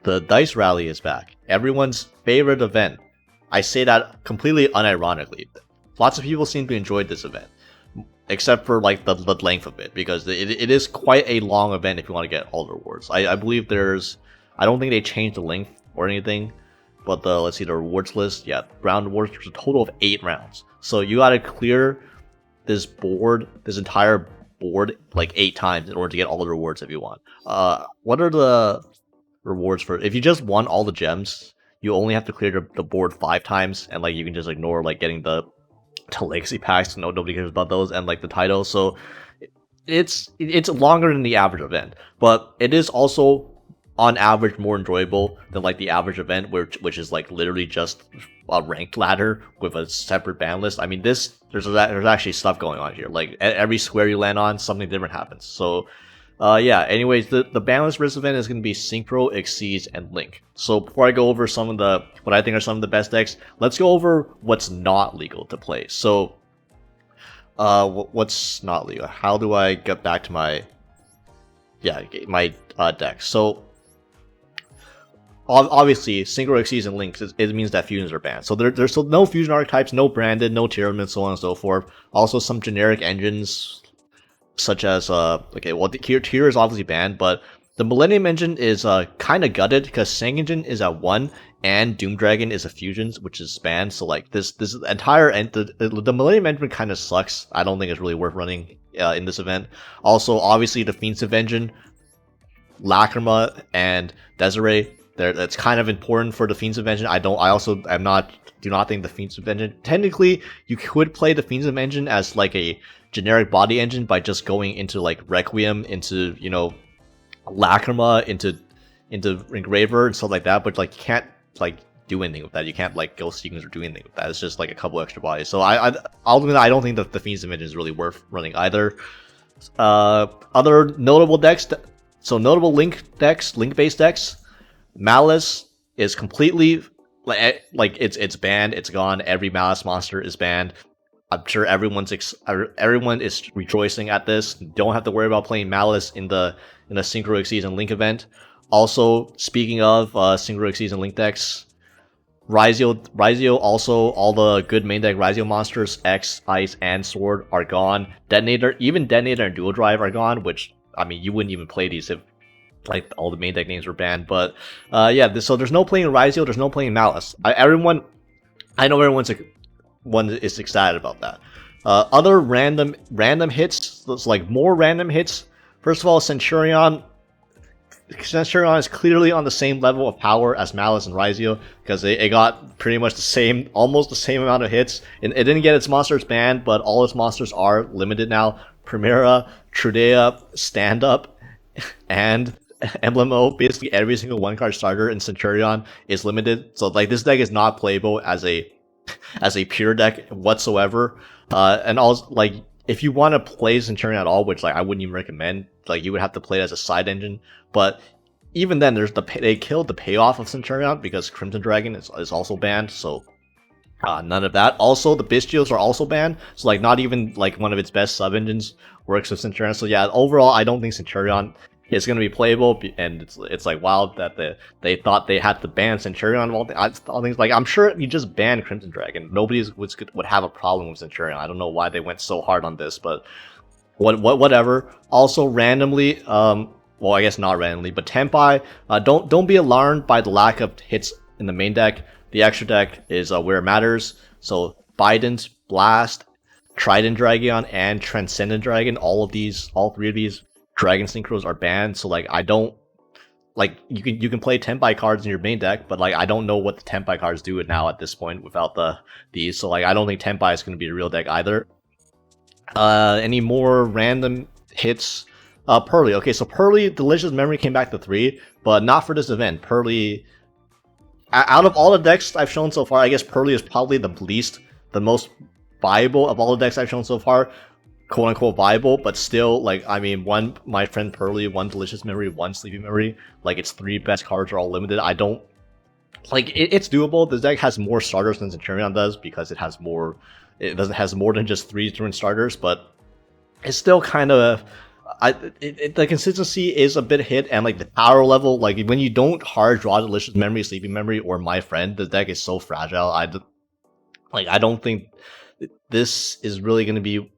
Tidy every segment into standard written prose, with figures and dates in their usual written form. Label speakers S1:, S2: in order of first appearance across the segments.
S1: the Dice Rally is back. Everyone's favorite event. I say that completely unironically. Lots of people seem to enjoy this event, except for like the length of it, because it is quite a long event if you want to get all the rewards. I believe I don't think they changed the length or anything, but let's see the rewards list. Yeah, round rewards, there's a total of 8 rounds. So you gotta clear this entire board like 8 times in order to get all the rewards if you want. What are the rewards for if you just won all the gems? You only have to clear the board 5 times, and like you can just ignore like getting the legacy packs. Nobody cares about those, and like the titles. So it's longer than the average event, but it is also on average more enjoyable than like the average event, which is like literally just a ranked ladder with a separate ban list. I mean, there's actually stuff going on here. Like every square you land on, something different happens. So yeah, anyways, the ban list for this event is going to be Synchro, Exceeds, and Link. So before I go over what I think are some of the best decks, let's go over what's not legal to play. So what's not legal? How do I get back to my deck? So obviously, Synchro, Exceeds, and Links, it means that fusions are banned. So there's still no fusion archetypes, no branded, no Tyramin, so on and so forth. Also, some generic engines, such as, the Tier is obviously banned, but the Millennium Engine is kind of gutted, because Sang Engine is at 1, and Doom Dragon is a fusion, which is banned. So, like, this entire, the Millennium Engine kind of sucks. I don't think it's really worth running in this event. Also, obviously, Defensive Engine, Lacrima, and Desiree, that's kind of important for Defensive Engine. Do not think Defensive Engine. Technically, you could play Defensive Engine as like a generic body engine by just going into like Requiem, into Lacrima, into Engraver and stuff like that. But like you can't like do anything with that. You can't like Ghost Seekers or do anything with that. It's just like a couple extra bodies. So ultimately, I don't think that the Defensive Engine is really worth running either. Other notable decks. So notable link-based decks. Malice is completely it's banned. It's gone. Every Malice monster is banned. I'm sure everyone is rejoicing at this. Don't have to worry about playing Malice in the Synchro, Exceeds, and Link event. Also, speaking of Synchro, Exceeds, and Link decks, Raizio also, all the good main deck Raizio monsters, X, Ice, and Sword are gone. Detonator and Dual Drive are gone, which, I mean, you wouldn't even play these if like all the main deck names were banned. But so there's no playing Raizio, there's no playing Malice. I know everyone is excited about that. Other random hits, like more random hits. First of all, Centurion is clearly on the same level of power as Malice and Raizio, because it got pretty much almost the same amount of hits. And it didn't get its monsters banned, but all its monsters are limited now. Primera, Trudea, Stand Up, and Emblemo, basically every single 1-card starter in Centurion is limited. So like this deck is not playable as a pure deck whatsoever. And also, like, if you want to play Centurion at all, which like I wouldn't even recommend, like you would have to play it as a side engine. But even then, they killed the payoff of Centurion because Crimson Dragon is also banned. So none of that. Also, the Bystials are also banned. So like not even like one of its best sub engines works with Centurion. So yeah, overall, I don't think Centurion is going to be playable, and it's like wild that they thought they had to ban Centurion of all things. Like, I'm sure if you just ban Crimson Dragon, nobody would have a problem with Centurion. I don't know why they went so hard on this, but whatever. Also, randomly, well, I guess not randomly, but Tenpai, don't be alarmed by the lack of hits in the main deck. The extra deck is where it matters. So Bident, Blast, Trident Dragon, and Transcendent Dragon, all 3 of these Dragon Synchros are banned. So like, I don't like, you can play Tenpai cards in your main deck, but like I don't know what the Tenpai cards do now at this point without these. So like I don't think Tenpai is going to be a real deck either. Any more random hits? Pearly. Okay, so Pearly Delicious Memory came back to 3, but not for this event. Pearly, out of all the decks I've shown so far, I guess Pearly is probably the most viable of all the decks I've shown so far. Quote unquote viable, but still, like, I mean, one My Friend Pearly, one Delicious Memory, one Sleepy Memory, like its 3 best cards are all limited. I don't like it's doable. This deck has more starters than Centurion does because it has more than just 3 different starters, but it's still kind of The consistency is a bit hit, and like the power level, like when you don't hard draw Delicious Memory, Sleeping Memory, or My Friend, the deck is so fragile. I don't think this is really going to be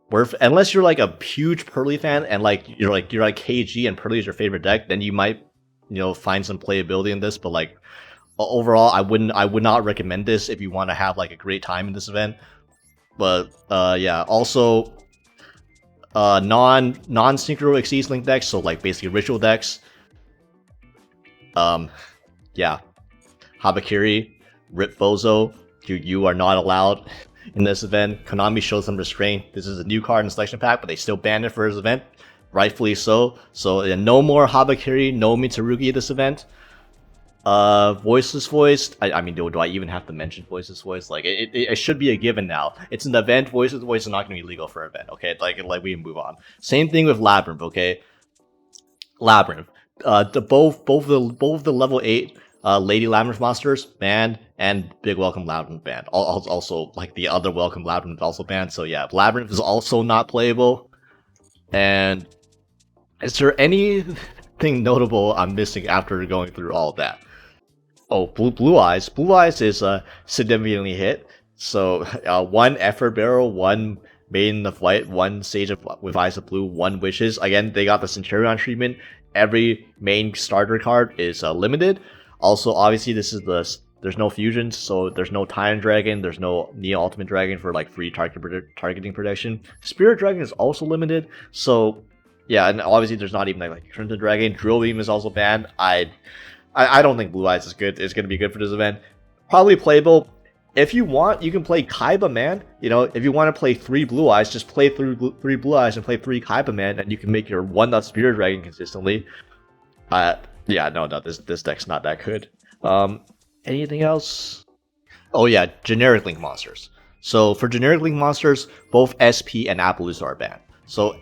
S1: worth, unless you're like a huge Pearly fan and like you're like KG and Pearly is your favorite deck, then you might find some playability in this. But like overall, I would not recommend this if you want to have like a great time in this event. But yeah, also non Synchro Exceeds Link decks, so like basically ritual decks. Yeah, Habakiri, Rip Bozo, you are not allowed in this event. Konami shows some restraint. This is a new card in the selection pack, but they still banned it for this event, rightfully so. So no more Habakiri, no Mitsurugi this event. Voiceless Voice. I mean, do I even have to mention Voiceless Voice? Like, it should be a given now. It's an event. Voiceless Voice is not going to be legal for an event. Okay, like we move on. Same thing with Labyrinth. Okay, Labyrinth. Both the level 8 Lady Labyrinth monsters banned, and Big Welcome Labyrinth banned. Also, like the other Welcome Labyrinth also banned. So yeah, Labyrinth is also not playable. And is there anything notable I'm missing after going through all of that? Oh, Blue Eyes. Blue Eyes is significantly hit. So 1 Effort Barrel, 1 Maiden of Light, 1 Sage with Eyes of Blue, 1 Wishes. Again, they got the Centurion treatment. Every main starter card is limited. Also, obviously, there's no fusions, so there's no Titan Dragon, there's no Neo Ultimate Dragon for like free targeting protection. Spirit Dragon is also limited. So yeah, and obviously there's not even like Crimson Dragon. Drill Beam is also banned. I don't think Blue Eyes is good. It's going to be good for this event. Probably playable. If you want, you can play Kaiba Man. If you want to play 3 Blue Eyes, just play 3 Blue Eyes and play 3 Kaiba Man, and you can make your 1 Spirit Dragon consistently. Yeah, no, this deck's not that good. Anything else? Oh yeah, generic Link monsters. So for generic Link monsters, both SP and Appaloosa are banned. So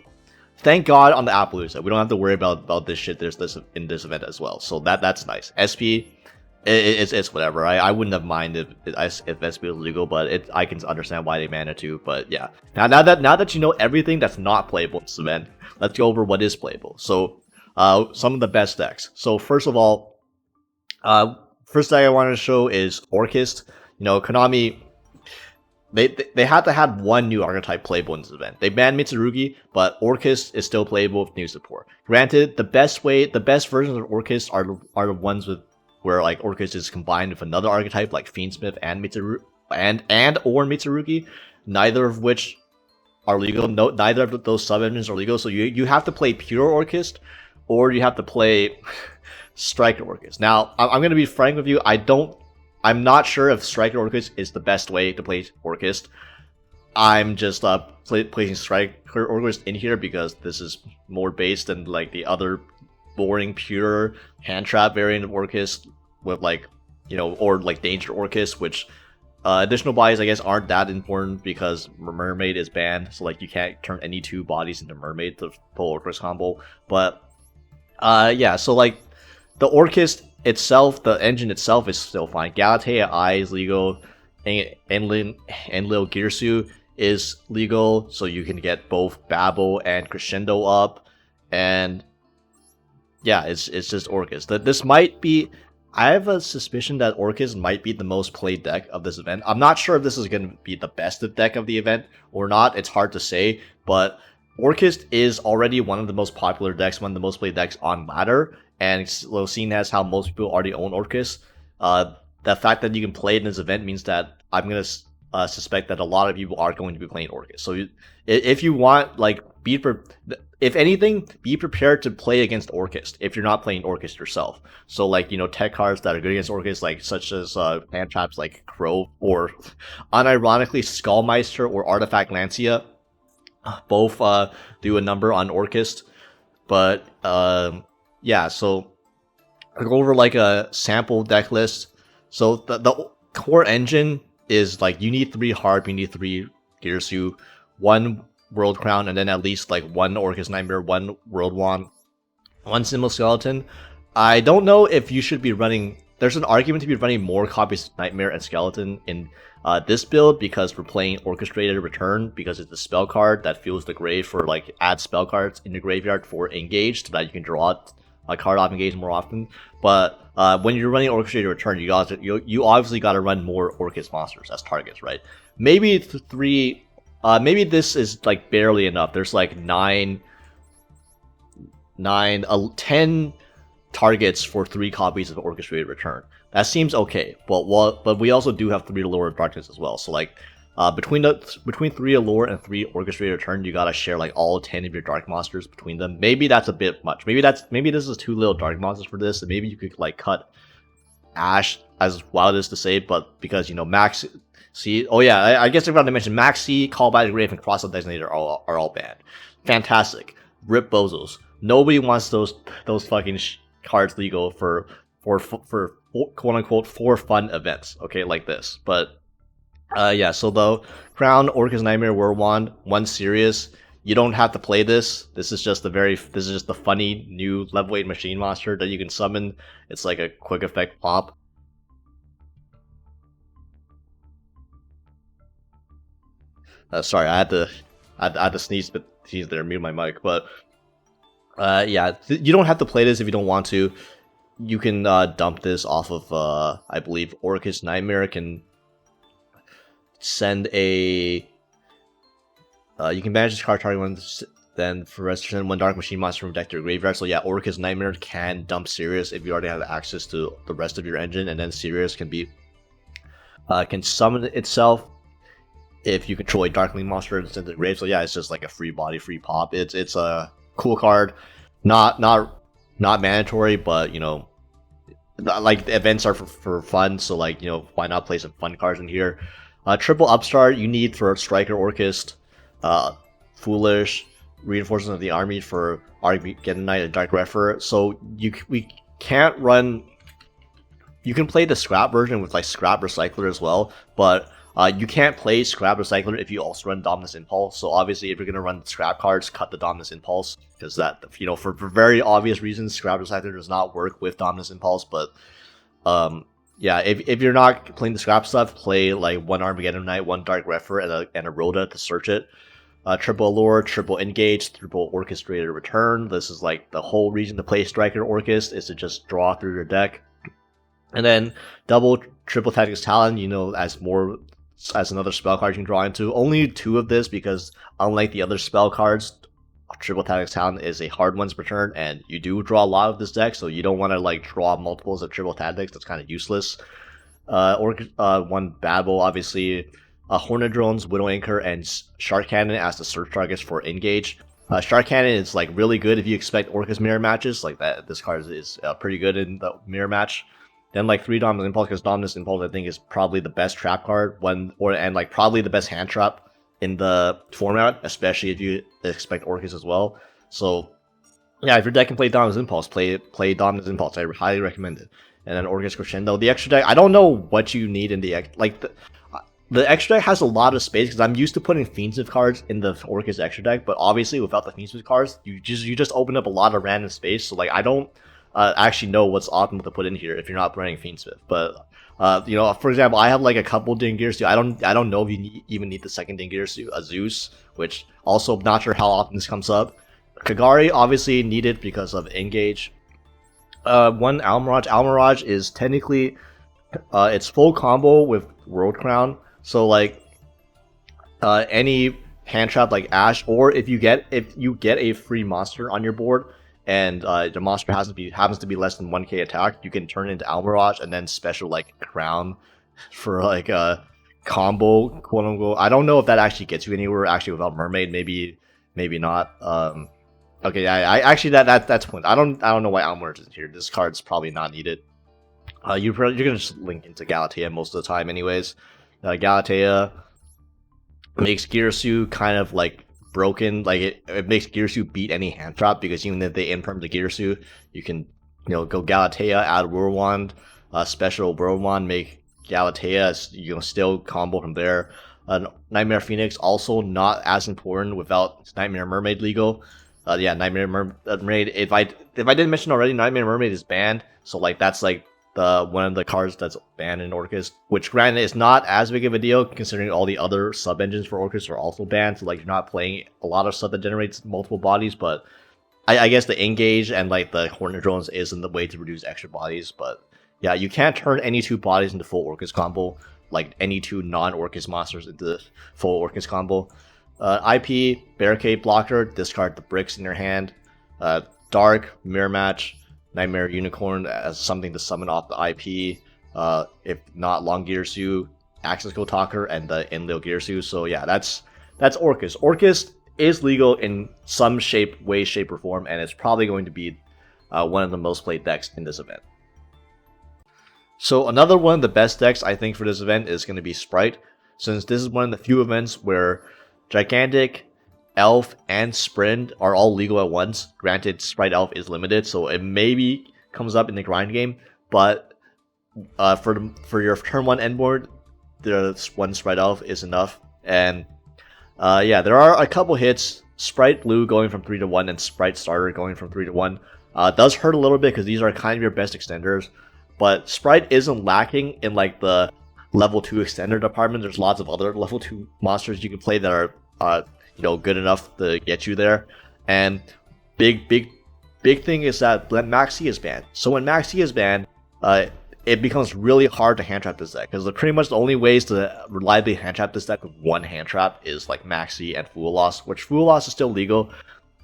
S1: thank God on the Appaloosa, we don't have to worry about this shit. There's this in this event as well, so that's nice. SP, it's whatever. I wouldn't have minded if SP was legal, but I can understand why they banned it too. But yeah, now that you know everything that's not playable in this event, let's go over what is playable. So some of the best decks. So first of all, first deck I wanted to show is Orcust. Konami. They had to have 1 new archetype playable in this event. They banned Mitsurugi, but Orcust is still playable with new support. Granted, the best versions of Orcust are the ones where like Orcust is combined with another archetype like Fiendsmith and Mitsurugi, neither of which are legal. No, neither of those sub-engines are legal. So you have to play pure Orcust, or you have to play Striker Orcust. Now, I'm going to be frank with you. I'm not sure if Striker Orcust is the best way to play Orcust. I'm just placing Striker Orcust in here because this is more based than like the other boring pure hand trap variant of Orcust with like or like Danger Orcust, which additional bodies I guess aren't that important because Mermaid is banned, so like you can't turn any 2 bodies into Mermaid to pull Orcust combo. But yeah, so like the Orcust itself, the engine itself is still fine. Galatea I is legal, and Lil Girsu is legal, so you can get both Babel and Crescendo up, and yeah, it's just Orcust. This might be. I have a suspicion that Orcust might be the most played deck of this event. I'm not sure if this is going to be the best deck of the event or not. It's hard to say, but Orcust is already one of the most popular decks, one of the most played decks on ladder. And seeing as how most people already own Orcust, the fact that you can play it in this event means that I'm going to suspect that a lot of people are going to be playing Orcust. So if you want, like, if anything, be prepared to play against Orcust if you're not playing Orcust yourself. So like, tech cards that are good against Orcust, like such as hand traps like Crow or unironically Skullmeister or Artifact Lancia, both do a number on Orcust. But yeah, so I'll go over like a sample deck list. So the core engine is like you need 3 Harp, you need 3 Girsu, 1 World Crown, and then at least like 1 Orcust Nightmare, 1 World Wand, 1 Symbol Skeleton. I don't know if you should be running there's an argument to be running more copies of Nightmare and Skeleton in this build because we're playing Orchestrated Return because it's a spell card that fuels the grave for like add spell cards in the graveyard for engage so that you can draw a card off engage more often. But when you're running Orchestrated Return, you obviously got to run more Orcust monsters as targets, right? Maybe three. Maybe this is like barely enough. There's like 10 targets for 3 copies of Orchestrated Return. That seems okay, but we also do have 3 Allure of Darkness as well. So like between 3 Allure and 3 Orchestrated Return, you gotta share like all 10 of your dark monsters between them. Maybe that's a bit much. Maybe this is too little dark monsters for this, and maybe you could like cut Ash, as wild as to say, but because Max C. Oh yeah, I guess I forgot to mention Max C, Call by the Grave, and Cross-Up Designator are all banned. Fantastic. Rip bozos. Nobody wants those fucking cards legal for quote unquote for fun events, okay, like this. But yeah, so though Crown, Orcust Nightmare, Werewand, 1 serious. You don't have to play this. This is just the funny new level 8 machine monster that you can summon. It's like a quick effect pop. Sorry, I had to sneeze there, mute my mic, but yeah, you don't have to play this if you don't want to. You can dump this off of, I believe, Orcust Nightmare can send a... you can manage this card target one, then for rest send 1 Dark Machine monster from deck to your graveyard. So yeah, Orcust Nightmare can dump Sirius if you already have access to the rest of your engine, and then Sirius can summon itself if you control a Darkling monster and send it to the grave. So yeah, it's just like a free body, free pop. It's a cool card, not mandatory, but like the events are for fun, so like why not play some fun cards in here. Triple upstart you need for Striker Orcust, Foolish, Reinforcement of the Army for Armageddon Knight and Dark Refer. So we can't run. You can play the scrap version with like Scrap Recycler as well, but you can't play Scrap Recycler if you also run Dominus Impulse. So obviously, if you're gonna run scrap cards, cut the Dominus Impulse, because that for very obvious reasons, Scrap Recycler does not work with Dominus Impulse. But yeah, if you're not playing the scrap stuff, play like 1 Armageddon Knight, 1 Dark Refer, and a Rhoda to search it. Triple Allure, triple Engage, triple Orchestrated Return. This is like the whole reason to play Striker Orcust is to just draw through your deck. And then double triple Tactics Talon, as another spell card you can draw into. Only 2 of this because unlike the other spell cards, triple Tactics Talon is a hard one's return, and you do draw a lot of this deck, so you don't want to like draw multiples of triple Tactics. That's kind of useless. 1 Babel, obviously. Hornet Drones, Widow Anchor, and Shark Cannon as the search targets for Engage. Shark Cannon is like really good if you expect Orcust mirror matches like that. This card is pretty good in the mirror match. Then like 3 Dominus Impulse, because Dominus Impulse I think is probably the best trap card and like probably the best hand trap in the format, especially if you expect Orcust as well. So yeah, if your deck can play Dominus Impulse, play Dominus Impulse. I highly recommend it. And then Orcust Crescendo. The extra deck, I don't know what you need in the the extra deck has a lot of space because I'm used to putting Fiendsmith cards in the Orcust extra deck, but obviously without the Fiendsmith cards, you just open up a lot of random space. So like I don't actually know what's optimal to put in here if you're not running Fiendsmith. But for example, I have like a couple Dingirsu. I don't know if you even need the second Dingirsu, a Zeus, which also not sure how often this comes up. Kagari obviously needed because of Engage. 1 Almirage. Almirage is technically it's full combo with World Crown. So like any hand trap like Ash, or if you get a free monster on your board and the monster happens to be less than 1k attack, you can turn it into Almirage and then special like Crown for like a combo, quote unquote. I don't know if that actually gets you anywhere actually without Mermaid. Maybe not. Okay, I actually that's point. I don't know why Almirage isn't here. This card's probably not needed. You're gonna just link into Galatea most of the time, anyways. Galatea makes Girsu kind of like broken. Like it makes Girsu beat any hand trap because even if they imperm the Girsu, you can go Galatea, add Whirlwind, special Whirlwind, make Galatea still combo from there. Nightmare Phoenix also not as important without Nightmare Mermaid legal. Yeah, Nightmare Mermaid. If I didn't mention already, Nightmare Mermaid is banned. So like that's like one of the cards that's banned in Orcust, which granted is not as big of a deal considering all the other sub engines for Orcust are also banned. So like you're not playing a lot of stuff that generates multiple bodies, but I guess the engage and like the Hornet drones isn't the way to reduce extra bodies. But yeah, you can't turn any 2 bodies into full Orcust combo, like any 2 non-Orcust monsters into full Orcust combo. IP, Barricade Blocker, discard the bricks in your hand. Dark, Mirror Match, Nightmare Unicorn as something to summon off the IP. If not, Long Gearsu, Access Code Talker, and the Enlil Gearsu. So yeah, that's Orcust. Orcust is legal in some way, shape, or form, and it's probably going to be one of the most played decks in this event. So another one of the best decks I think for this event is going to be Spright, since this is one of the few events where Gigantic, Elf, and Sprint are all legal at once. Granted, Spright Elf is limited, so it maybe comes up in the grind game, but for your turn 1 end board, the one Spright Elf is enough. And yeah, there are a couple hits. Spright Blue going from 3 to 1 and Spright Starter going from 3 to 1 does hurt a little bit because these are kind of your best extenders. But Spright isn't lacking in like the level 2 extender department. There's lots of other level 2 monsters you can play that are good enough to get you there. And big thing is that Maxi is banned. So when Maxi is banned, it becomes really hard to hand trap this deck, because pretty much the only ways to reliably hand trap this deck with one hand trap is like Maxi and Fool Loss, which Fool Loss is still legal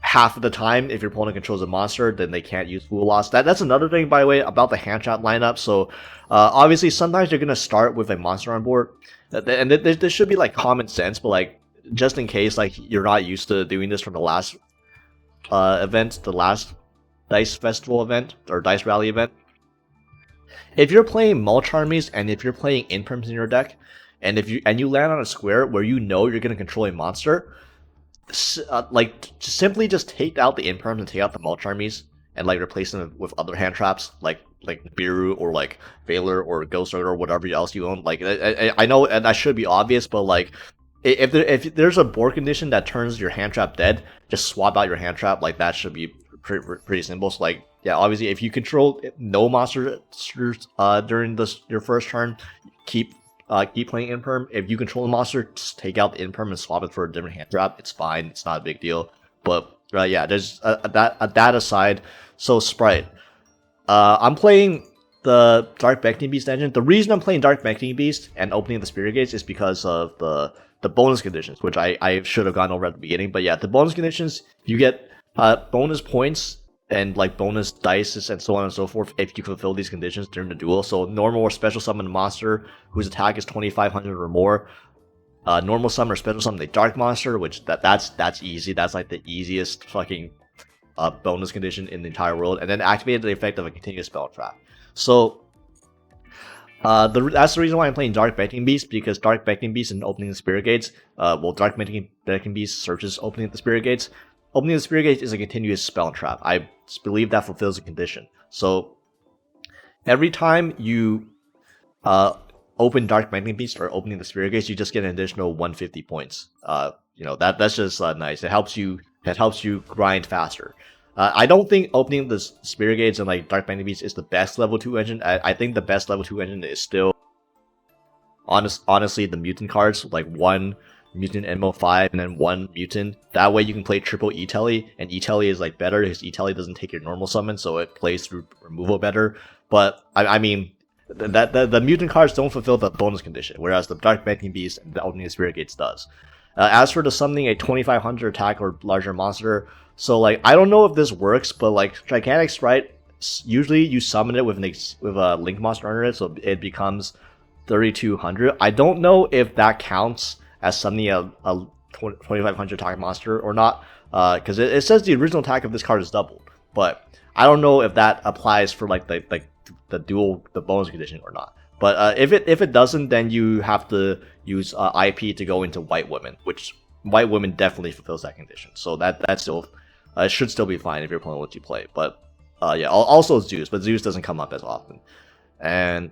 S1: half of the time. If your opponent controls a monster, then they can't use Fool Loss. That's another thing, by the way, about the hand trap lineup. So obviously sometimes you're going to start with a monster on board, and this should be like common sense, but like just in case like you're not used to doing this from the last event, the last Dice Festival event or Dice Rally event. If you're playing mulch armies and if you're playing imperms in your deck, and you land on a square where you know you're going to control a monster, like simply just take out the imperms and take out the mulch armies and like replace them with other hand traps like Biru or like Valor or Ghost Rider or whatever else you own. Like I know, and that should be obvious, but like if there's a board condition that turns your hand trap dead, just swap out your hand trap. Like that should be pretty simple. So like, yeah, obviously if you control no monsters during your first turn, keep playing imperm. If you control the monster, just take out the imperm and swap it for a different hand trap. It's fine. It's not a big deal. But yeah, there's that aside. So Spright, I'm playing the Dark Beckoning Beast engine. The reason I'm playing Dark Beckoning Beast and opening the Spirit Gates is because of the bonus conditions, which I should have gone over at the beginning. But yeah, the bonus conditions, you get bonus points and like bonus dice and so on and so forth if you fulfill these conditions during the duel. So normal or special summon a monster whose attack is 2500 or more. Normal summon or special summon a dark monster, which that's easy. That's like the easiest fucking bonus condition in the entire world. And then activate the effect of a continuous spell trap. So that's the reason why I'm playing Dark Beckoning Beast, because Dark Beckoning Beast and opening the Spirit Gates, Dark Beckoning Beast searches opening the Spirit Gates. Opening the Spirit Gate is a continuous spell trap. I believe that fulfills a condition. So every time you open Dark Beckoning Beast or opening the Spirit Gates, you just get an additional 150 points. That's just nice. It helps you grind faster. I don't think opening the Spirit Gates and like Dark Beckoning Beast is the best level 2 engine. I think the best level 2 engine is still honestly the mutant cards, like one Mutant MO5 and then one Mutant. That way you can play triple E-Telly, and E-Telly is like better because E-Telly doesn't take your normal summon, so it plays through removal better. But I mean, the Mutant cards don't fulfill the bonus condition, whereas the Dark Beckoning Beast and the Opening the Spirit Gates does. As for the summoning a 2500 attack or larger monster, so like I don't know if this works, but like Gigantic Spright, usually you summon it with a Link monster under it, so it becomes 3200. I don't know if that counts as summoning a 2500 attack monster or not, because it says the original attack of this card is doubled, but I don't know if that applies for like the bonus condition or not. But if it doesn't, then you have to use IP to go into White Women, which White Women definitely fulfills that condition. So that still should still be fine if you're playing what you play. But yeah, also Zeus, but Zeus doesn't come up as often. And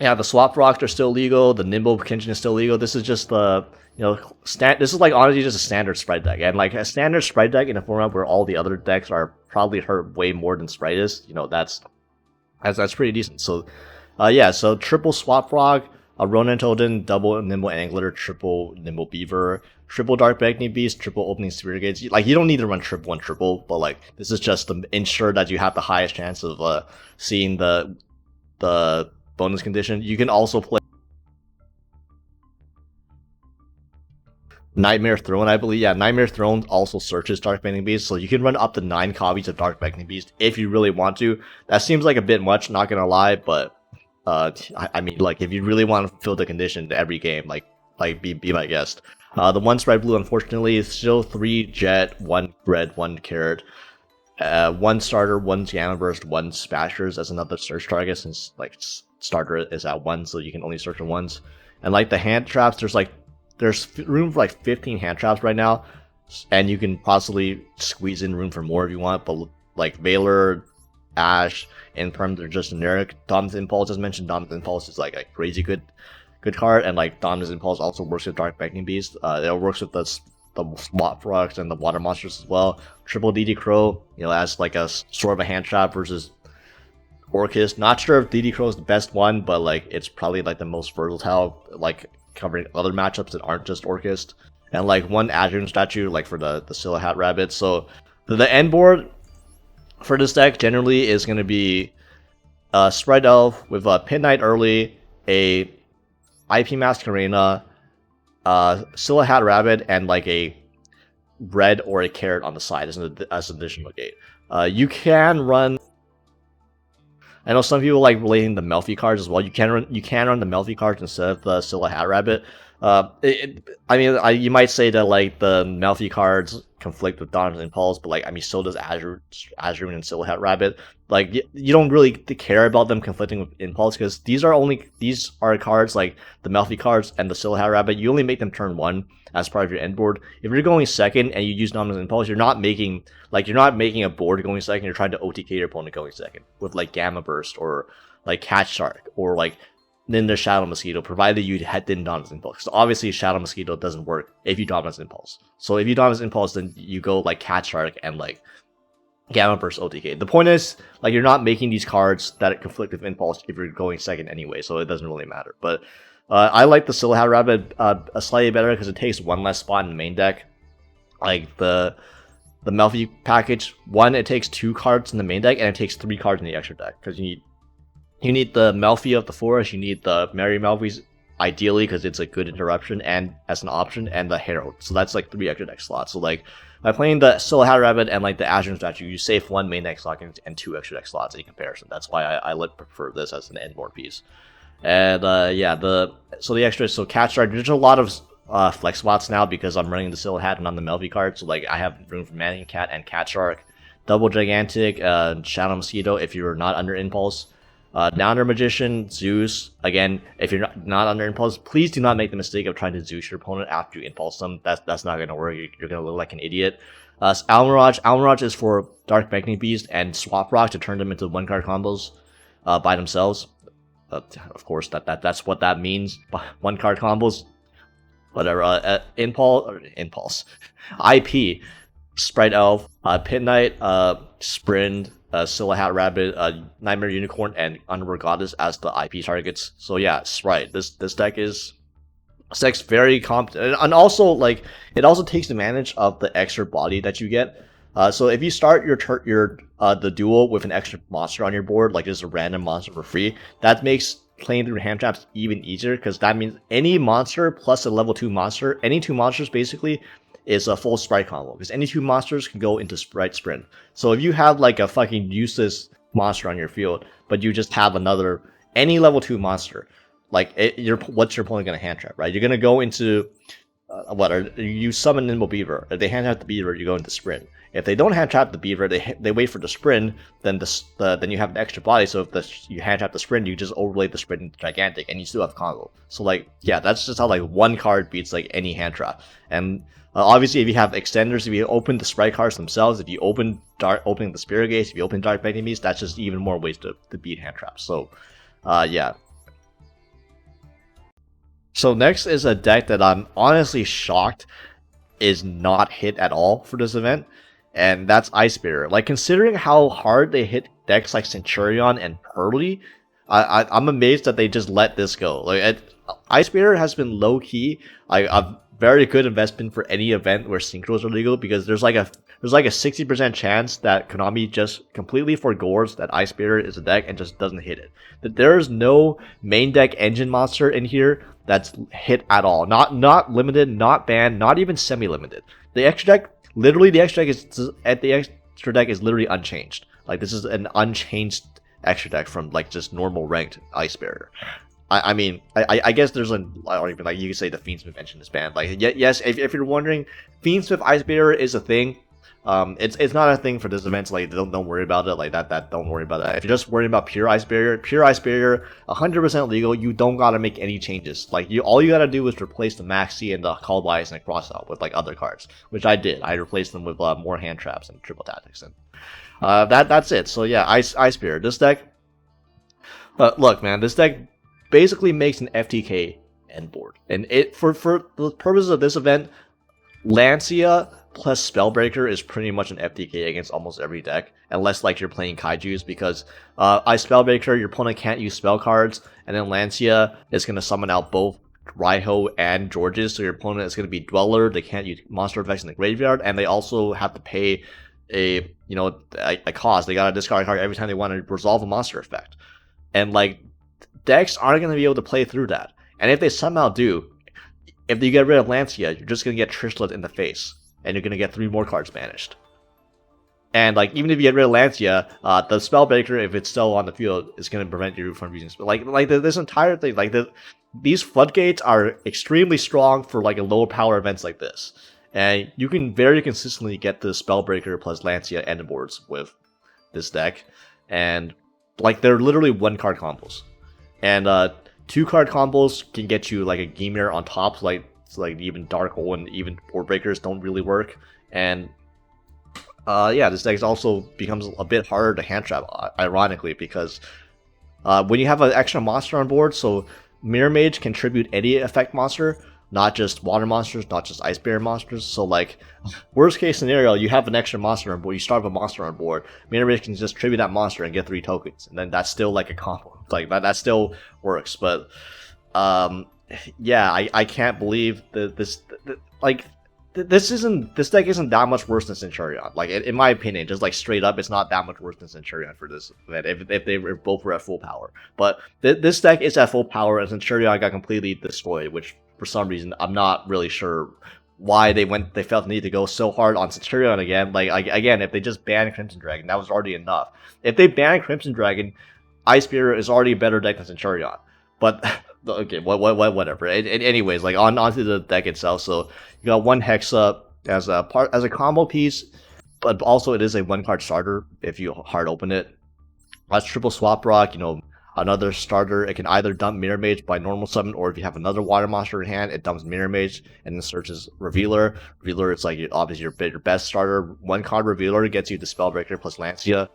S1: yeah, the swap rocks are still legal. The Nimble Kenshin is still legal. This is just the this is like honestly just a standard Spright deck, and like a standard Spright deck in a format where all the other decks are probably hurt way more than Spright is. That's That's pretty decent. So, yeah, so triple Swap Frog, a Ronin Totem, double Nimble Angler, triple Nimble Beaver, triple Dark Beckoning Beast, triple Opening Spirit Gates. Like, you don't need to run triple and triple, but like, this is just to ensure that you have the highest chance of seeing the bonus condition. You can also play Nightmare Throne, I believe. Yeah, Nightmare Throne also searches Dark Beckoning Beast, so you can run up to 9 copies of Dark Beckoning Beast if you really want to. That seems like a bit much, not gonna lie, but I mean, like, if you really want to fill the condition every game, like be my guest. The one Spright Blue, unfortunately, is still 3 Jet, 1 Red, 1 Carrot, 1 Starter, 1 Gamma Burst, 1 Spashers as another search target, since like Starter is at 1, so you can only search for ones. And like the hand traps, there's room for like 15 hand traps right now, and you can possibly squeeze in room for more if you want, but like Valor, Ash, and Perm, they're just generic. Dominant Impulse, as mentioned, Dominant Impulse is like a crazy good card, and like Dominant Impulse also works with Dark Beckoning Beast. It works with the Swap Frogs and the Water Monsters as well. Triple DD Crow, as like a sort of a hand trap versus Orcust. Not sure if DD Crow is the best one, but like it's probably like the most versatile, like covering other matchups that aren't just Orcust. And like 1 Azure statue, like for the Silhouette Rabbit. So the end board for this deck generally is going to be Spright Elf with a Pit Knight early, a IP Masquerena, Silhouette Rabbit, and like a red or a carrot on the side as an additional gate. You can run. I know some people like relating the Melfi cards as well. You can run the Melfi cards instead of the Silhouette Rabbit. You might say that like the Melfi cards conflict with Dominant Impulse, but like so does Azure and Silhouette Rabbit. Like you don't really care about them conflicting with Impulse, because these are cards like the Melfi cards and the Silhouette Rabbit. You only make them turn 1 as part of your end board. If you're going second and you use Dominant Impulse, you're not making a board going second. You're trying to OTK your opponent going second with like Gamma Burst or like Cat Shark or like Ninja Shadow Mosquito, provided you didn't Dominant Impulse. So obviously Shadow Mosquito doesn't work if you Dominant Impulse. So if you Dominant Impulse, then you go like Cat Shark and like Gamma Burst OTK. The point is, like, you're not making these cards that conflict with Impulse if you're going second anyway, so it doesn't really matter. But I like the Silhouette Rabbit slightly better because it takes 1 less spot in the main deck. Like the Melfi package, it takes 2 cards in the main deck, and it takes 3 cards in the extra deck, because you need the Melfi of the Forest, you need the Merry Melfis, ideally, because it's a good interruption and as an option, and the Herald. So that's like 3 extra deck slots. So like by playing the Silhouette Rabbit and like the Azure statue, you save 1 main deck slot and 2 extra deck slots in comparison. That's why I prefer this as an end board piece. And the extra, so Cat Shark, there's a lot of flex spots now because I'm running the Silhouette and on the Melfi card. So like I have room for Manning Cat and Cat Shark, Double Gigantic, Shadow Mosquito if you're not under Impulse. Downer Magician, Zeus. Again, if you're not under Impulse, please do not make the mistake of trying to Zeus your opponent after you Impulse them. That's not going to work. You're going to look like an idiot. Almirage is for Dark Beckoning Beast and Swap Rock to turn them into 1-card combos by themselves. Of course, that's what that means. 1-card combos. Whatever. Impulse. IP. Spright Elf, Pit Knight, Sprint, Silhouette Rabbit, Nightmare Unicorn, and Underworld Goddess as the IP targets. So yeah, Spright. This deck's very competent, and also like it also takes advantage of the extra body that you get. So if you start the duel with an extra monster on your board, like just a random monster for free, that makes playing through hand traps even easier, because that means any monster plus a level 2 monster, any 2 monsters basically, is a full Spright combo, because any 2 monsters can go into Spright Sprint. So if you have like a fucking useless monster on your field, but you just have any level 2 monster, like what's your opponent gonna hand trap, right? You're gonna go into you summon Nimble Beaver. If they hand trap the Beaver, you go into Sprint. If they don't hand trap the Beaver, they wait for the Sprint, then then you have an extra body. So if you hand trap the Sprint, you just overlay the Sprint into Gigantic, and you still have combo. So like, yeah, that's just how like 1 card beats like any hand trap. And obviously, if you have extenders, if you open the Spright cards themselves, if you opening the Spirit Gates, if you open Dark Beckoning Beast, that's just even more ways to beat hand traps. So, yeah. So next is a deck that I'm honestly shocked is not hit at all for this event, and that's Ice Bearer. Like, considering how hard they hit decks like Centurion and Pearly, I'm amazed that they just let this go. Like Ice Bearer has been low key a very good investment for any event where synchros are legal, because there's like a 60% chance that Konami just completely forgores that Ice Bearer is a deck and just doesn't hit it. That there is no main deck engine monster in here that's hit at all. Not limited, not banned, not even semi-limited. The extra deck, literally the extra deck is literally unchanged. Like this is an unchanged extra deck from like just normal ranked Ice Bearer. I mean, I guess there's I don't even, like, you could say the Fiendsmith engine is banned. Like, yes, if you're wondering, Fiendsmith Ice Bearer is a thing. It's not a thing for this event, so like don't worry about it. Like that don't worry about that. If you're just worrying about pure Ice Barrier, 100% legal. You don't gotta make any changes. Like all you gotta do is replace the Maxi and the Call Bias and the Crossout with like other cards, which I did. I replaced them with more hand traps and triple tactics, and that's it. So yeah, Ice Barrier. This deck, look, man, this deck basically makes an FTK end board, and it for the purposes of this event, Lancia plus Spellbreaker is pretty much an FTK against almost every deck, unless like you're playing Kaijus, because Spellbreaker, your opponent can't use spell cards, and then Lancia is going to summon out both Raiho and Georges, so your opponent is going to be Dweller, they can't use monster effects in the graveyard, and they also have to pay a cost. They gotta discard a card every time they want to resolve a monster effect, and like decks aren't going to be able to play through that. And if they somehow do, if you get rid of Lancia, you're just going to get Trishlet in the face, and you're going to get 3 more cards banished. And like even if you get rid of Lancia, the Spellbreaker, if it's still on the field, is going to prevent you from using spell. Like this entire thing, like these floodgates are extremely strong for like a lower power events like this, and you can very consistently get the Spellbreaker plus Lancia end boards with this deck, and like they're literally 1-card combos. And 2-card combos can get you like a Gimir on top, like even Dark Hole and even Board Breakers don't really work. And yeah, this deck also becomes a bit harder to hand trap, ironically, because when you have an extra monster on board, so Mirror Mage can tribute any effect monster, not just water monsters, not just ice bear monsters. So like, worst case scenario, you have an extra monster on board, you start with a monster on board, Mirror Mage can just tribute that monster and get 3 tokens, and then that's still like a combo. Like that still works. But yeah, I can't believe that this deck isn't that much worse than Centurion. Like in my opinion, just like straight up, it's not that much worse than Centurion for this event if they were both at full power. But this deck is at full power, and Centurion got completely destroyed, which for some reason I'm not really sure why they felt the need to go so hard on Centurion again. Like again, if they just banned Crimson Dragon, that was already enough. If they banned Crimson Dragon, Ice Bearer is already a better deck than Centurion. But okay, whatever. Anyways, like onto the deck itself. So you got 1 Hexa as a combo piece, but also it is a 1-card starter if you hard open it. That's triple swap rock. Another starter. It can either dump Mirror Mage by normal summon, or if you have another water monster in hand, it dumps Mirror Mage and then searches Revealer. Revealer, it's like obviously your best starter. 1-card Revealer gets you the Spellbreaker plus Lancia.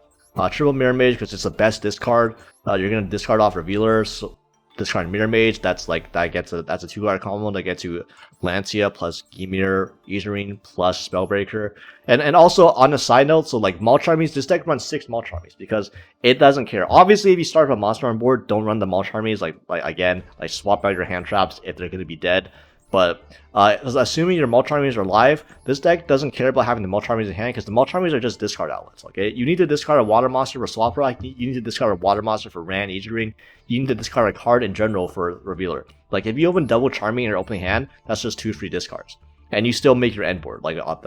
S1: Triple Mirror Mage, because it's the best discard. You're gonna discard off Revealer, so discard Mirror Mage. That's a 2-card combo that gets you Lancia plus Gimir, Izurine plus Spellbreaker. And also on a side note, so like Malcharmies, this deck runs 6 Malcharmies because it doesn't care. Obviously, if you start with a monster on board, don't run the Malcharmies. Like again, swap out your hand traps if they're gonna be dead. But assuming your Malcharmies are live, this deck doesn't care about having the Malcharmies in hand, because the Malcharmies are just discard outlets. Okay, you need to discard a water monster for Swap Rock. You need to discard a water monster for Ran Izurine. You need to discard a card in general for Revealer. Like if you open double Charming in your opening hand, that's just 2 free discards, and you still make your end board like off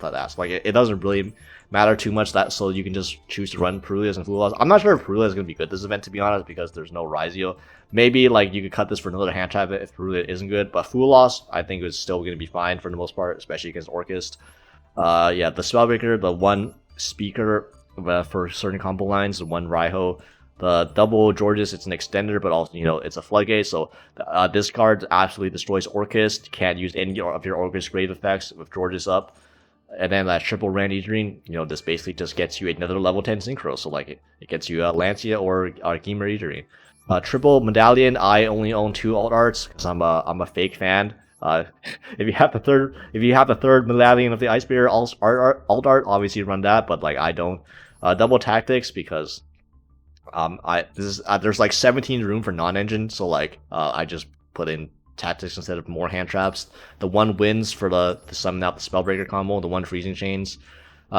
S1: that ass. Like it doesn't really matter too much, that so you can just choose to run Perulias and Fulas. I'm not sure if Perulia is going to be good this event, to be honest, because there's no Raizio. Maybe like you could cut this for another hand trap if Perulia isn't good, but Fulas I think is still going to be fine for the most part, especially against Orcust. Yeah, the Spellbreaker, the 1 Speaker for certain combo lines, the 1 Raiho, the double Georges, it's an extender, but also it's a floodgate. So this card absolutely destroys Orcust. You can't use any of your Orcust grave effects with Georges up. And then that triple Ran Izurine, this basically just gets you another level 10 Synchro. So like it gets you Lancia or Gimir Izurine. Triple Medallion, I only own 2 alt arts because I'm a fake fan. If you have the third Medallion of the Ice Bearer alt art, obviously run that, but like I don't. Double tactics because there's like 17 room for non-engine, so like I just put in tactics instead of more hand traps. The one wins for the summon out the spellbreaker combo, the one freezing chains.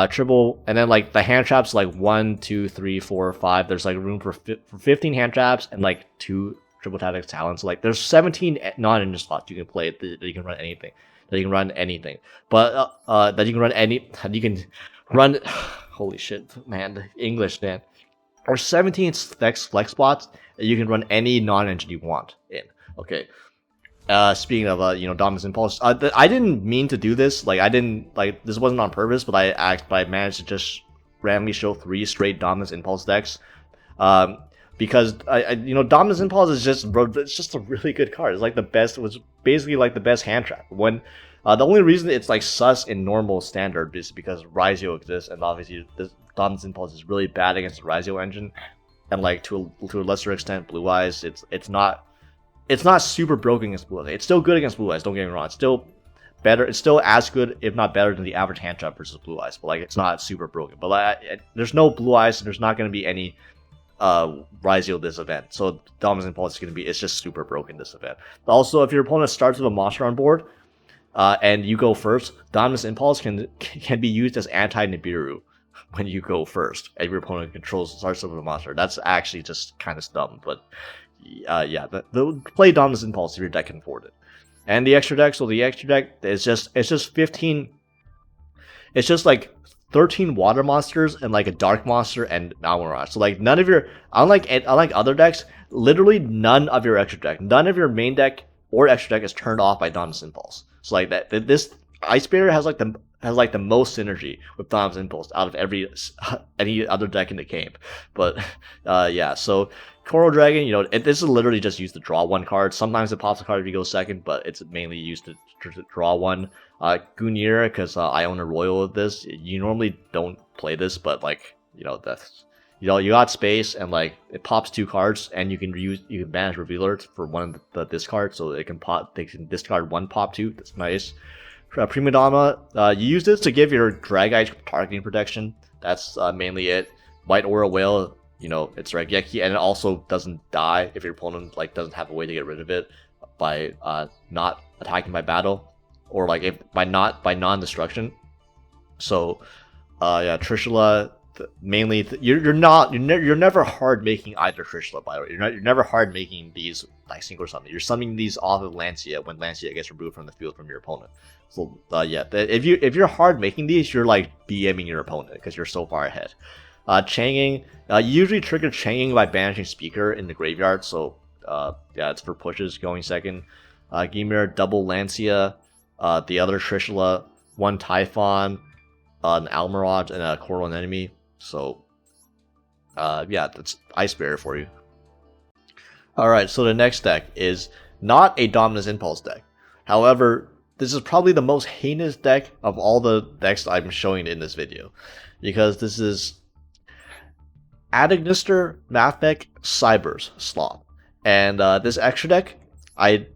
S1: Triple, and then like the hand traps like 1, 2, 3, 4, 5. There's like room for 15 hand traps and like 2 triple tactics talents. So, like there's 17 non-engine slots you can play that you can run anything. But that you can run. Holy shit, man! The English, man. Or 17 flex spots that you can run any non-engine you want in. Okay. Speaking of Dominus Impulse, I didn't mean to do this. Like I didn't like this wasn't on purpose, but I managed to just randomly show 3 straight Dominus Impulse decks. Because Dominus Impulse is it's just a really good card. It's like the best. It was basically like the best hand trap. When the only reason it's like sus in normal standard is because Raizio exists, and obviously this Dominus Impulse is really bad against the Raizio engine, and like to a lesser extent Blue Eyes. It's not super broken against Blue Eyes. It's still good against Blue Eyes. Don't get me wrong. It's still better. It's still as good, if not better, than the average hand trap versus Blue Eyes. But like it's not super broken. But like there's no Blue Eyes, and there's not going to be any Raizio this event. So Dominus Impulse is going to be, it's just super broken this event. Also, if your opponent starts with a monster on board, and you go first, Dominus Impulse can be used as anti-Nibiru when you go first, and your opponent starts with a monster. That's actually just kind of dumb, but yeah, play Dominus Impulse if your deck can afford it. And the extra deck, so the extra deck is just 15. It's just like 13 water monsters and like a dark monster and Malmirage. So like none of your, unlike other decks, literally none of your extra deck, none of your main deck or extra deck is turned off by Dominus Impulse. So like this Ice Barrier has like the most synergy with Dominus Impulse out of any other deck in the game. But yeah, so Coral Dragon, this is literally just used to draw 1 card. Sometimes it pops a card if you go second, but it's mainly used to draw 1. Gunir, because I own a Royal of this. You normally don't play this, but like that's you got space and like it pops 2 cards, and you can banish Revealer for one of the discards, so they can discard 1 pop 2. That's nice. Prima Donna, you use this to give your Dragite targeting protection. That's mainly it. White Aura Whale, it's Regeki, and it also doesn't die if your opponent like doesn't have a way to get rid of it by not attacking by battle, or like by non-destruction. So yeah, Trishula, mainly you're never hard making either Trishula, by the way. You're never hard making these like Synchro summon. You're summoning these off of Lancia when Lancia gets removed from the field from your opponent. So yeah, if you're hard making these, you're like BMing your opponent because you're so far ahead. Changing, you usually trigger Changing by banishing Speaker in the graveyard, so yeah, it's for pushes going second. Gimir, double Lancia, the other Trishula, 1 Typhon, an Almirage, and a Coral enemy. So yeah, that's Ice Barrier for you. Alright, so the next deck is not a Dominus Impulse deck. However, this is probably the most heinous deck of all the decks I'm showing in this video, because this is Ignister Mathmech Cybers slot. And this extra deck, I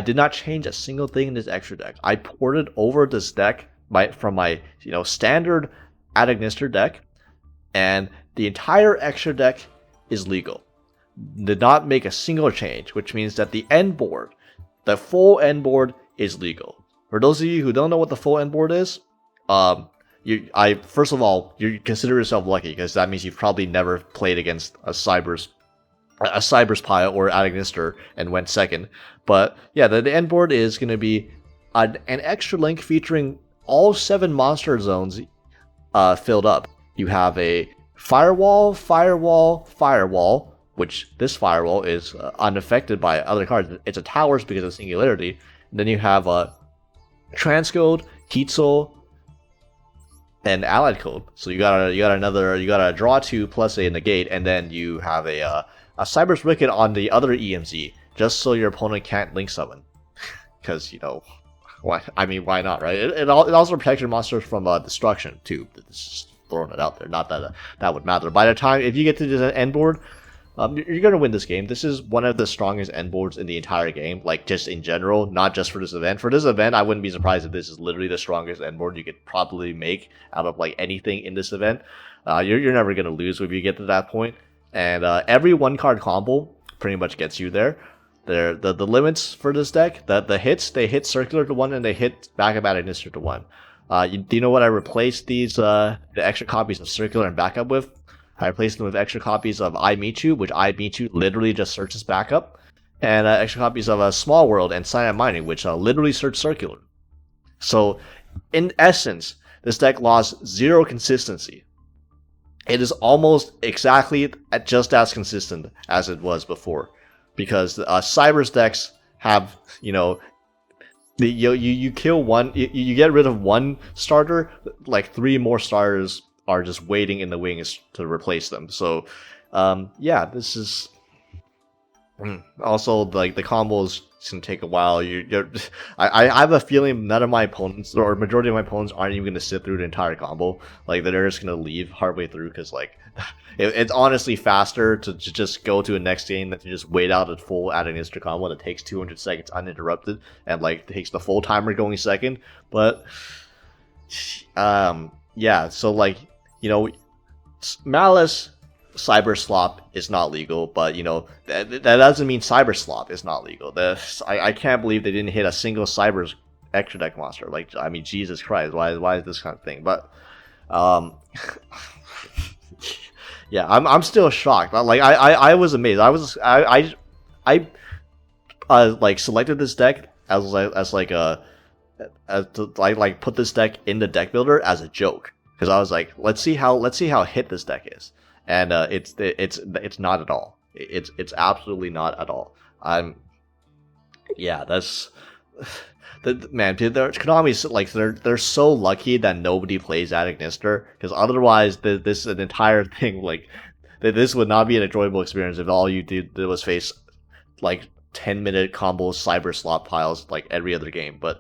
S1: did not change a single thing in this extra deck. I ported over this deck from my standard Ignister deck, and the entire extra deck is legal. Did not make a single change, which means that the end board, the full end board, is legal. For those of you who don't know what the full end board is, first of all, you consider yourself lucky, because that means you've probably never played against a Cybers pile or Ignister and went second. But yeah, the end board is going to be an extra link featuring all 7 monster zones filled up. You have a Firewall, which this Firewall is unaffected by other cards. It's a Towers because of Singularity. And then you have a Transcode, Kitzel, and Allied Code. So you got a draw 2 plus a negate, and then you have a Cyber's Wicked on the other EMZ, just so your opponent can't link summon. Because why? I mean, why not, right? It also protects your monsters from destruction too. Just throwing it out there. Not that that would matter. By the time if you get to the end board, you're gonna win this game. This is one of the strongest end boards in the entire game, like just in general, not just for this event. For this event, I wouldn't be surprised if this is literally the strongest end board you could probably make out of like anything in this event. You're never gonna lose if you get to that point. And every 1-card combo pretty much gets you there. The limits for this deck, the hits, they hit circular to 1 and they hit backup at Ignister to 1. Do you know what I replaced these the extra copies of circular and backup with? I replaced them with extra copies of I Meet You, which I Meet You literally just searches backup, and extra copies of Small World and Cyanide Mining, which literally search circular. So, in essence, this deck lost 0 consistency. It is almost exactly just as consistent as it was before. Because Cyber's decks have, you kill one, you get rid of one starter, like 3 more starters are just waiting in the wings to replace them. So, yeah, this is also like the combos can take a while. I have a feeling none of my opponents or majority of my opponents aren't even going to sit through the entire combo. Like they're just going to leave halfway through because like it's honestly faster to just go to a next game than to just wait out a full Ignister combo that takes 200 seconds uninterrupted and like takes the full timer going second. But yeah, so like Malice Cyber Slop is not legal, but that doesn't mean Cyber Slop is not legal. I can't believe they didn't hit a single Cyber's extra deck monster. Like, I mean, Jesus Christ, why is this kind of thing? But yeah, I'm still shocked. Like I was amazed. I like selected this deck as to put this deck in the deck builder as a joke because I was like, let's see how hit this deck is. And it's not at all. It's absolutely not at all. Yeah, that's man. Konami's like they're so lucky that nobody plays at Ignister because otherwise this an entire thing like this would not be an enjoyable experience if all you did was face like 10-minute combo cyber slot piles like every other game. But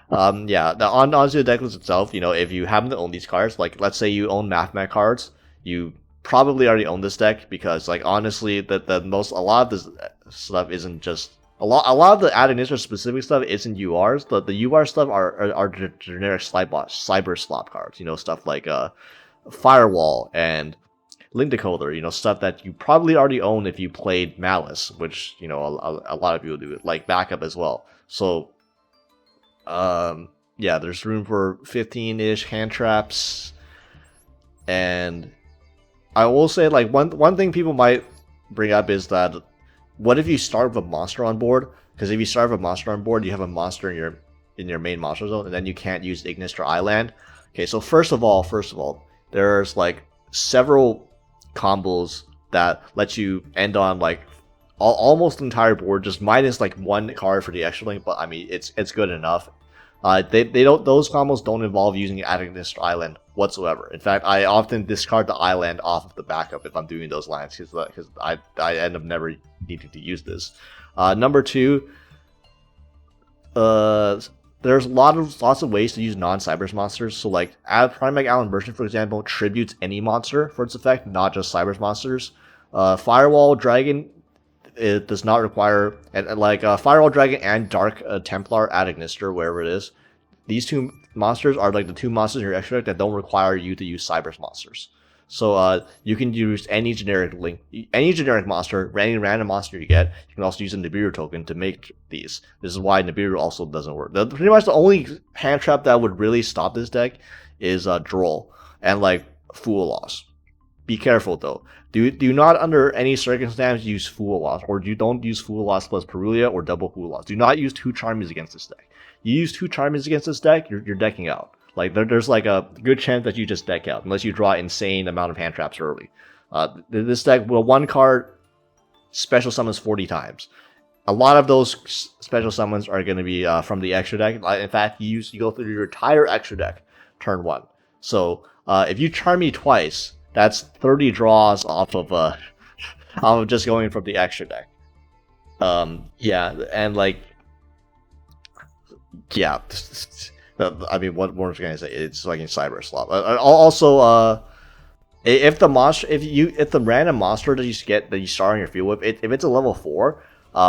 S1: yeah, onto the deck list itself. If you happen to own these cards, like let's say you own Mathmech cards, you probably already own this deck because like honestly a lot of this stuff isn't just a lot of the Ignister specific stuff isn't URs. The UR stuff are generic cyber slop cards, stuff like Firewall and Link Decoder, stuff that you probably already own if you played Malice, which a lot of people do, like backup as well. So yeah, there's room for 15-ish hand traps. And I will say, like, one thing people might bring up is that what if you start with a monster on board? Because if you start with a monster on board, you have a monster in your main monster zone, and then you can't use Ignister Island. Okay, so first of all, there's like several combos that let you end on like almost the entire board, just minus like 1 card for the extra link. But I mean, it's good enough. Those combos don't involve using Ignister Island whatsoever. In fact, I often discard the island off of the backup if I'm doing those lines because I end up never needing to use this. Number 2, there's lots of ways to use non-Cybers monsters. So like Primarch Allen version, for example, tributes any monster for its effect, not just Cybers monsters. Firewall Dragon, it does not require, and like Firewall Dragon and Dark Templar at Ignister, wherever it is. These 2 monsters are like the 2 monsters in your extra deck that don't require you to use Cybers monsters. So you can use any generic monster, any random monster you get. You can also use a Nibiru token to make these. This is why Nibiru also doesn't work. Pretty much the only hand trap that would really stop this deck is Droll and like Fool Loss. Be careful though. Do not under any circumstance use Fool Loss, or you don't use Fool Loss plus Perulia or double Fool Loss. Do not use 2 Charmies against this deck. You use 2 Charmies against this deck, you're decking out. Like there's like a good chance that you just deck out unless you draw an insane amount of hand traps early. This deck will 1 card special summons 40 times. A lot of those special summons are going to be from the extra deck. In fact, you go through your entire extra deck turn 1. So if you charm me twice, that's 30 draws off of just going from the extra deck. Yeah, and like, yeah. I mean, what more was I gonna say? It's like in Cyber Slop. Also, if the random monster that you start on your field with, if it's a level 4,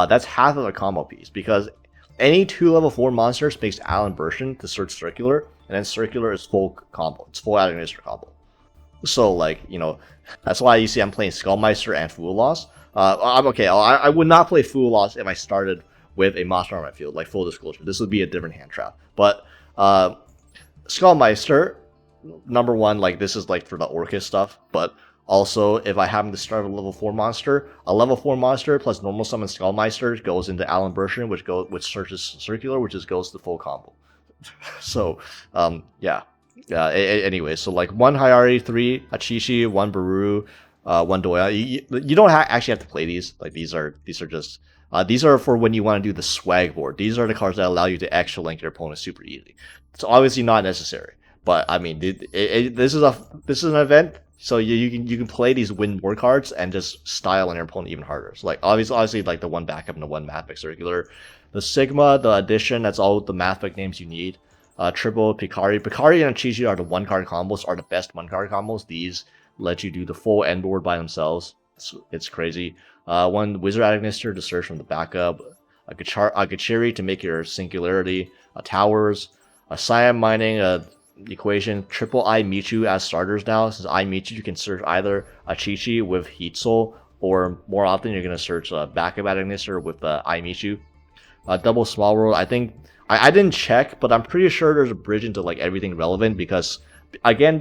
S1: that's half of the combo piece because any 2 level 4 monsters makes Allen version to search circular, and then circular is full combo. It's full Ignister combo. So like, you know, that's why you see I'm playing Skullmeister and Fool Loss. I'm okay. I would not play Fool Loss if I started with a monster on my field. Like, full disclosure, this would be a different hand trap. But Skullmeister, number one, like this is like for the Orcust stuff. But also, if I happen to start a level 4 monster, a level 4 monster plus normal summon Skullmeister goes into Alan Bershon, which searches circular, which just goes to full combo. So, yeah. Anyway, so like 1 Hayari, 3 Achishi, 1 Baru, 1 Doya. You don't actually have to play these. Like these are just these are for when you want to do the swag board. These are the cards that allow you to extra link your opponent super easily. It's obviously not necessary, but I mean, this is an event, so you can play these win more cards and just style on your opponent even harder. So like obviously like the 1 backup and the 1 Mathmech circular, the Sigma, the addition. That's all the Mathmech names you need. Triple Picari and Achishi are the 1-card combos, are the best 1-card combos. These let you do the full end board by themselves. It's crazy. 1 Wizard Ignister to search from the backup. A Gachiri to make your Singularity. Towers. A Siam Mining equation. Triple I Michu as starters now. Since I Michu, you can search either Achishi with Heat Soul, or more often you're going to search backup Ignister with I Michu. Double Small World. I think I didn't check, but I'm pretty sure there's a bridge into like everything relevant because I put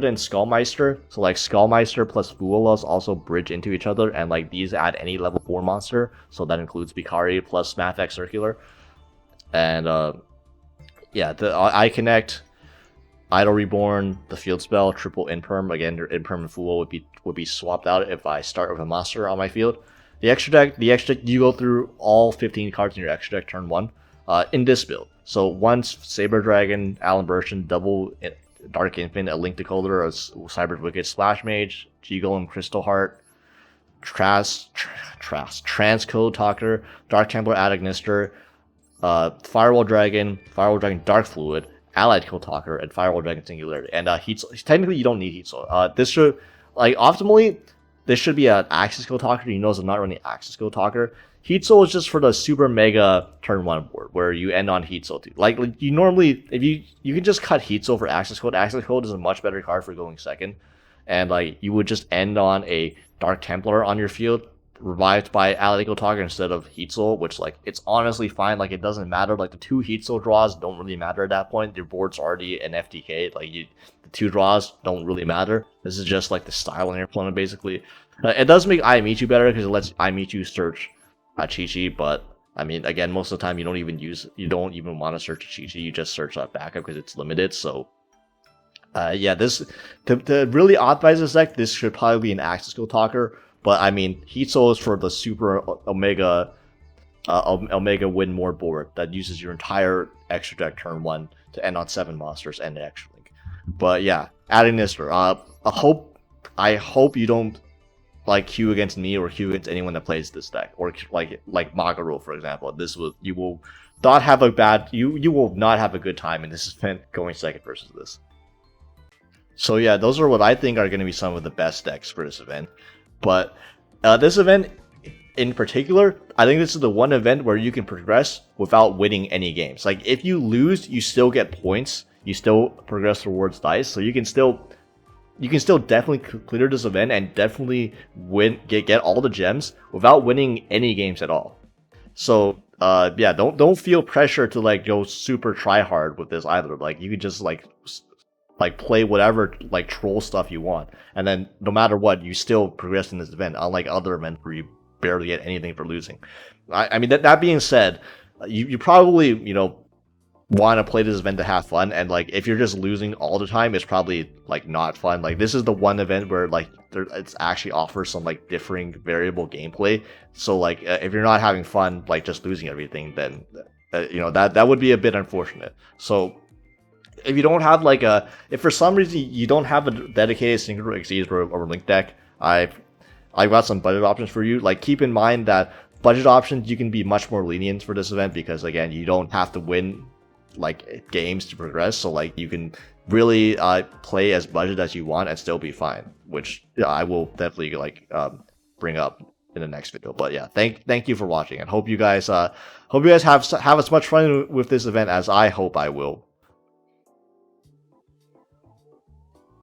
S1: in Skullmeister, so like Skullmeister plus Fuelos also bridge into each other, and like these add any level 4 monster, so that includes Bikari plus Mathmech Circular, and yeah, the I Connect, Idol Reborn, the Field Spell, Triple Imperm. Again, your Imperm and Fool would be swapped out if I start with a monster on my field. The extra deck, you go through all 15 cards in your extra deck turn 1. In this build. So once Saber Dragon, Alan Bershon, double Dark Infant, a Link Decoder, a Cyber Wicked, Splash Mage, G-Golem, Crystal Heart, Transcode Talker, Dark Templar, Ignister, Firewall Dragon, Dark Fluid, Allied Code Talker, and Firewall Dragon Singularity. And Heat Soul. Technically, you don't need Heat Soul. This should, like, optimally, this should be an Axis Code Talker. You notice I'm not running Axis Code Talker. Heat Soul is just for the super mega turn 1 board where you end on Heat Soul 2. Like you normally, if you can just cut Heat Soul for Access Code. Access Code is a much better card for going second, and like you would just end on a Dark Templar on your field, revived by Allied Talker instead of Heat Soul, which like it's honestly fine. Like it doesn't matter. Like the 2 Heat Soul draws don't really matter at that point. Your board's already an FTK. Like the 2 draws don't really matter. This is just like the style on your opponent basically. It does make I Meet You better because it lets I Meet You search Chi-Chi, but I mean, again, most of the time you don't even want to search Chi-Chi, you just search that backup because it's limited. So yeah, this to really optimize this deck, this should probably be an Axis Code Talker, but I mean, Heat Soul is for the super Omega win more board that uses your entire extra deck turn 1 to end on 7 monsters and an extra link. But yeah, adding this, I hope you don't like queue against me or queue against anyone that plays this deck, or like Magaro, for example. You will not have a good time in this event going second versus this. So yeah, those are what I think are going to be some of the best decks for this event. But this event in particular, I think this is the one event where you can progress without winning any games. Like if you lose, you still get points, you still progress towards dice, so you can still definitely clear this event and definitely get all the gems without winning any games at all. So yeah, don't feel pressure to like go super try hard with this either. Like you can just like play whatever like troll stuff you want, and then no matter what, you still progress in this event. Unlike other events where you barely get anything for losing. I mean that being said, you probably want to play this event to have fun, and like if you're just losing all the time, it's probably like not fun. Like this is the one event where like it's actually offers some like differing variable gameplay. So like if you're not having fun like just losing everything, then that would be a bit unfortunate. So if you don't have like if for some reason you don't have a dedicated Synchro Xyz or Link deck, I've got some budget options for you. Like keep in mind that budget options you can be much more lenient for this event because again you don't have to win like games to progress, so like you can really play as budget as you want and still be fine, which I will definitely like bring up in the next video. But yeah, thank you for watching, and hope you guys have as much fun with this event as I hope I will.